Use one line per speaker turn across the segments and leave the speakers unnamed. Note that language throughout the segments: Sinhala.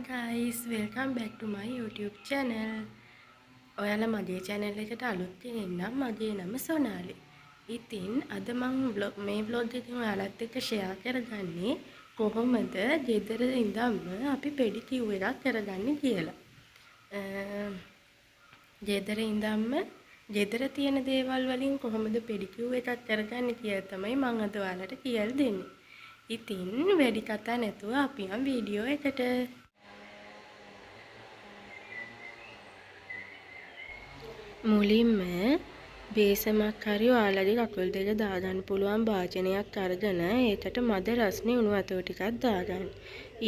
guys, welcome back to my YouTube channel. ඔයාලා මගේ channel එකට අලුත් කෙනෙක් නම් මගේ නම සොනාලි. ඉතින් අද මම මේ vlog එකෙන් ඔයාලත් එක්ක share කරගන්නේ කොහොමද ගෙදර ඉඳන්ම අපි pedicure එකක් කරගන්නේ කියලා. ගෙදර ඉඳන්ම ගෙදර තියෙන දේවල් වලින් කොහොමද pedicure එකක් කරගන්නේ කියලා තමයි මම අද ඔයාලට කියලා දෙන්නේ. ඉතින් වැඩි කතා නැතුව අපි යමු වීඩියෝ එකට. මුලින්ම බේසමක් හරි ඔයාලගේ කකුල් දෙක දාගන්න පුළුවන් භාජනයක් අරගෙන ඒකට මද රස්නේ උණු වතුර ටිකක් දාගන්න.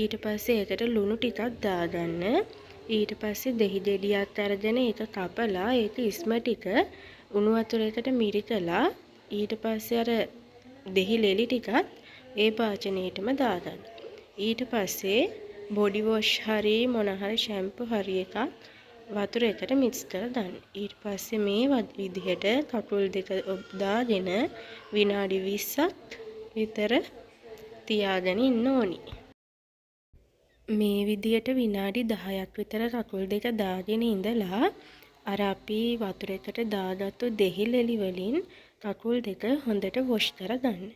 ඊට පස්සේ ඒකට ලුණු ටිකක් දාගන්න. ඊට පස්සේ දෙහි දෙඩියක් අරගෙන ඒක කපලා ඒක ඉස්ම ටික උණු වතුරයකට මිරිකලා ඊට පස්සේ අර දෙහි ලෙලි ටිකත් ඒ භාජනයේටම දාගන්න. ඊට පස්සේ බොඩි වොෂ් හරි මොන හරි ෂැම්පූ හරි එකක් වතුර එකට මික්ස් කරලා දාන්න. ඊට පස්සේ මේ විදිහට කකුල් දෙක දාගෙන විනාඩි 20ක් විතර තියාගෙන ඉන්න ඕනි. මේ විදිහට විනාඩි 10ක් විතර කකුල් දෙක දාගෙන ඉඳලා අර අපි වතුර එකට දාගත්තු දෙහිලෙලි වලින් කකුල් දෙක හොඳට වොෂ් කරගන්න.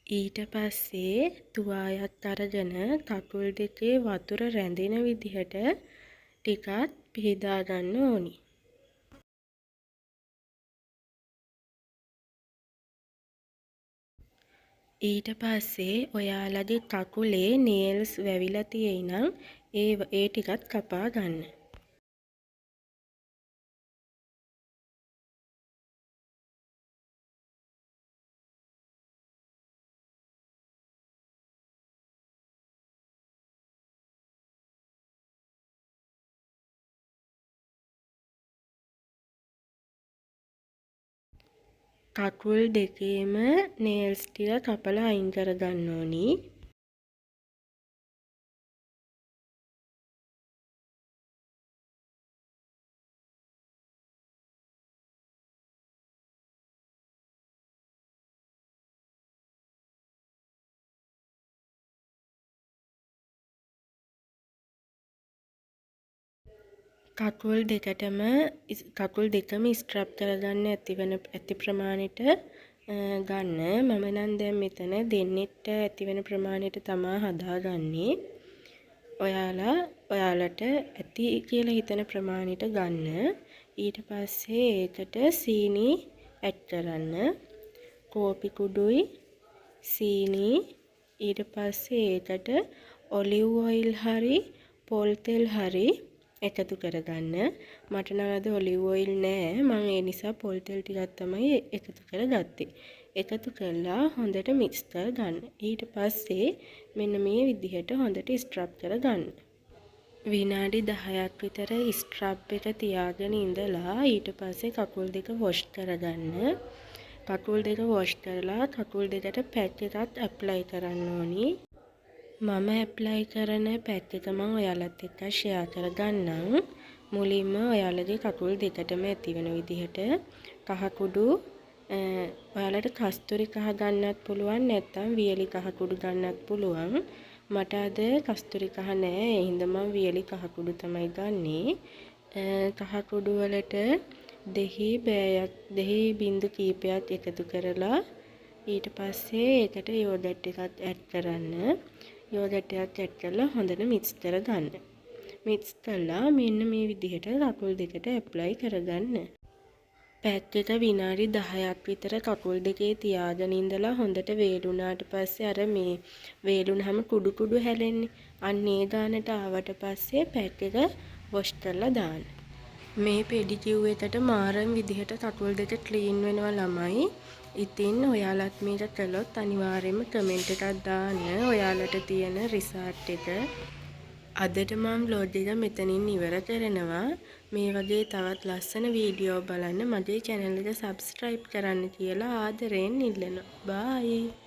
ඊට පස්සේ තුවාලයක් අරගෙන කකුල් දෙකේ වතුර රැඳෙන විදිහට ටිකක් පිහදා ගන්න ඕනි. ඊට පස්සේ ඔයාලගේ කකුලේ නේල්ස් වැවිලා තියෙයි නම් ඒ ටිකත් කපා ගන්න. කකුල් දෙකේම නේල්ස් ටික කපලා අයින් කරගන්න ඕනි. කකුල් දෙකම ස්ක්‍රබ් කරගන්න ඇති ප්‍රමාණයට ගන්න. මම නම් දැන් මෙතන දෙන්නෙක්ට ඇති වෙන ප්‍රමාණයට තමයි හදාගන්නේ. ඔයාලට ඇති කියලා හිතන ප්‍රමාණයට ගන්න. ඊට පස්සේ ඒකට සීනි ඇඩ් කරන්න. කෝපි කුඩුයි සීනි ඊට පස්සේ ඒකට ඔලිව් ඔයිල් හරි පොල් තෙල් හරි එකතු කරගන්න. මට නම් අද ඔලිව් ඔයිල් නෑ. මම ඒ නිසා පොල් තෙල් ටිකක් තමයි එකතු කරගත්තේ. එකතු කරලා හොඳට මික්ස් කරගන්න. ඊට පස්සේ මෙන්න මේ විදිහට හොඳට ස්ක්‍රබ් කරගන්න. විනාඩි 10ක් විතර ස්ක්‍රබ් එක තියාගෙන ඉඳලා ඊට පස්සේ කකුල් දෙක වොෂ් කරගන්න. කකුල් දෙක වොෂ් කරලා කකුල් දෙකට පැක් එකක් ඇප්ලයි කරන්න ඕනි. මම ඇප්ලයි කරන පැක් එක මම ඔයාලත් එක්ක ෂෙයා කරගන්නම්. මුලින්ම ඔයාලගේ කකුල් දෙකටම ඇති වෙන විදිහට කහ කුඩු ඔයාලට කස්තුරි කහ ගන්නත් පුළුවන් නැත්නම් වියලි කහ කුඩු ගන්නත් පුළුවන්. මට අද කස්තුරි කහ නෑ. ඒ හින්දා මම වියලි කහ කුඩු තමයි ගන්නෙ. කහ කුඩු වලට දෙහි බින්දු කීපයක් එකතු කරලා ඊට පස්සේ ඒකට යෝගට් එකක් ඇඩ් කරන්න. යෝගට් එකක් ඇඩ් කරලා හොඳට මික්ස් කරගන්න. මික්ස් කරලා මෙන්න මේ විදිහට කකුල් දෙකට ඇප්ලයි කරගන්න. පැක් එක විනාඩි 10ක් විතර කකුල් දෙකේ තියාගෙන ඉඳලා හොඳට වේලුණාට පස්සේ අර මේ වේලුණාම කුඩු හැලෙන්නේ. අන්න ඒ ගානට ආවට පස්සේ පැක් එක වොෂ් කරලා දාන්න. මේ පෙඩිකියුර් එකට මාරම් විදිහට කකුල් දෙක ක්ලීන් වෙනවා ළමයි. ඉතින් ඔයාලත් මේක කළොත් අනිවාර්යයෙන්ම කමෙන්ට් එකක් දාන්න ඔයාලට තියෙන රිසල්ට් එක. අදට මම vlog එක මෙතනින් ඉවර කරනවා. මේ වගේ තවත් ලස්සන වීඩියෝ බලන්න මගේ channel එක subscribe කරන්න කියලා ආදරෙන් ඉල්ලනවා. bye.